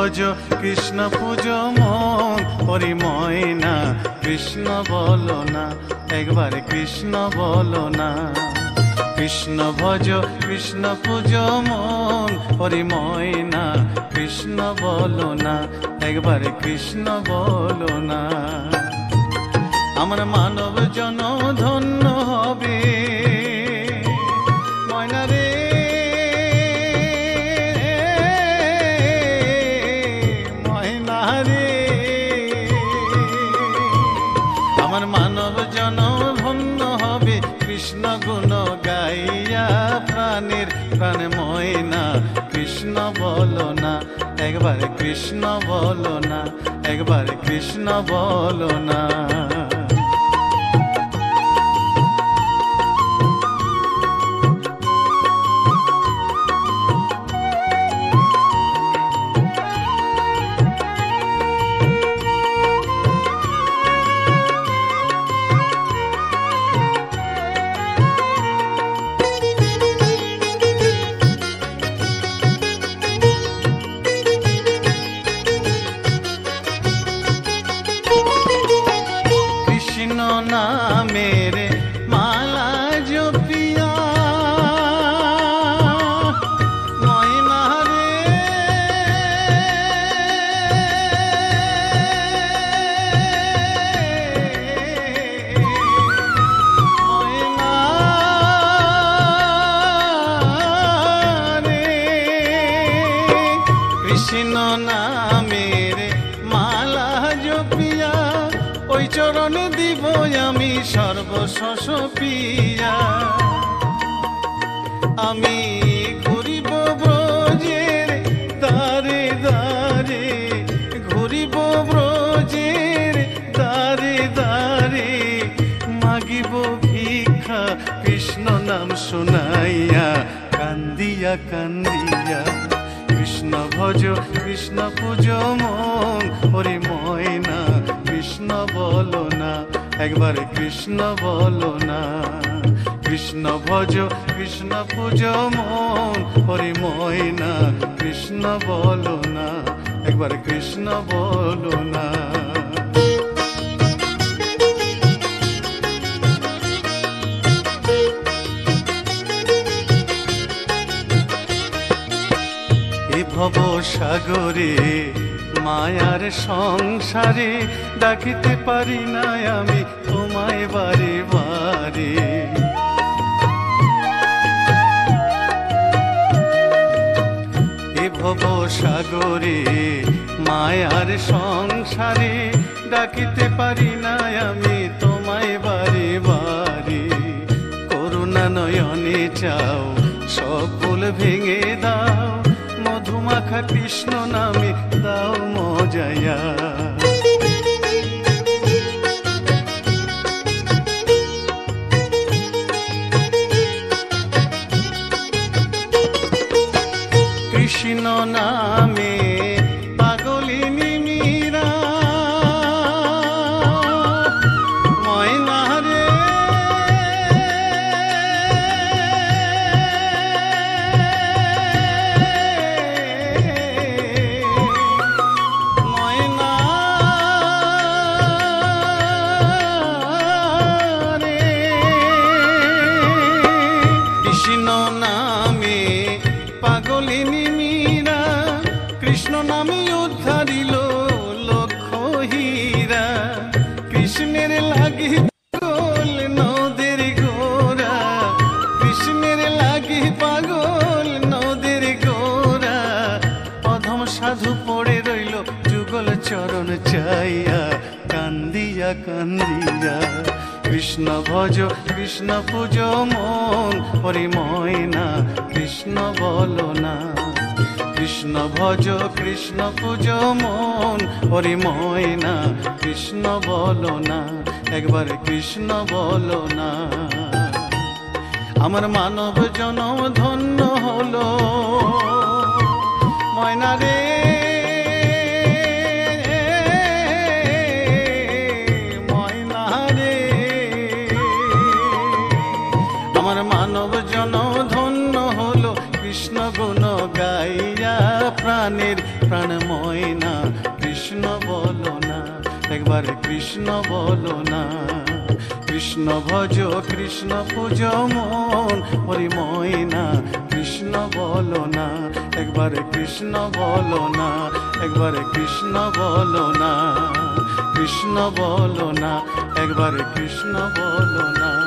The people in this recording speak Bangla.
ভজ কৃষ্ণ পূজ মন হরিময় না কৃষ্ণ বলো না একবার কৃষ্ণ বলো না কৃষ্ণ ভজ কৃষ্ণ পূজ মন হরিময় না কৃষ্ণ বলো না একবার কৃষ্ণ বলো না আমার মানব জন ধন্য হবে ময়না রে ময়না রে আমার মানব জন ধন্য হবে কৃষ্ণ গুণ গাইয়া প্রাণের প্রাণ ময়না কৃষ্ণ বলো না একবার কৃষ্ণ বলো না একবার কৃষ্ণ বলো না मेरे माला जो पिया मोइना रे मोइना रे कृष्ण नामेरे माला जो पिया ওই চরণে দিব আমি সর্বশস পিয়া আমি ঘুরিব ব্রজের দ্বারে দ্বারে ঘুরিব ব্রজের দ্বারে দ্বারে মাগিব ভিক্ষা কৃষ্ণ নাম শুনাইয়া কান্দিয়া কান্দিয়া কৃষ্ণ ভজ কৃষ্ণ পূজ মন হরিময় না কৃষ্ণ বলো না একবার কৃষ্ণ বলো না কৃষ্ণ ভজ কৃষ্ণ পূজ মন হরিময় না কৃষ্ণ বলো না একবার কৃষ্ণ বলো না ভব সাগরে মায়ার সংসারে ডাকিতে পারি না আমি তোমায় বারে বারে এ ভব সাগরে মায়ার সংসারে ডাকিতে পারি না আমি তোমায় বারে বারে করুণা নয়নে চাও সকল ভেঙে দাও মধুমাখা কৃষ্ণ নামে দাও মজায়া কৃষ্ণ নামে পাগলিনী মীরা ময়না রে কৃষ্ণ নামে পাগলিনী মীরা কৃষ্ণ নামে উদ্ধারিল লক্ষ হীরা কৃষ্ণের লাগি পাগল নদের গোরা কৃষ্ণের লাগি পাগল নদের গোরা অধম সাধু পড়ে রইল যুগল চরণ চাইয়া কান্দিয়া কান্দিয়া কৃষ্ণ ভজ কৃষ্ণ পূজ মন হরিময় না কৃষ্ণ বলো না কৃষ্ণ ভজ কৃষ্ণ পূজ মন হরিময় না কৃষ্ণ বলো না একবার কৃষ্ণ বলো না আমার মানব জনম ধন্য হলো ময়না রে মানব জন ধন্য হলো কৃষ্ণ গুণ গাইয়া প্রাণের প্রাণময় বলো না, একবার কৃষ্ণ বলো না। কৃষ্ণ ভজ কৃষ্ণ পূজ মন হরিময় না, কৃষ্ণ বলো না, একবার কৃষ্ণ বলো না, একবার কৃষ্ণ বলো না, কৃষ্ণ বলো না, একবার কৃষ্ণ বলো না।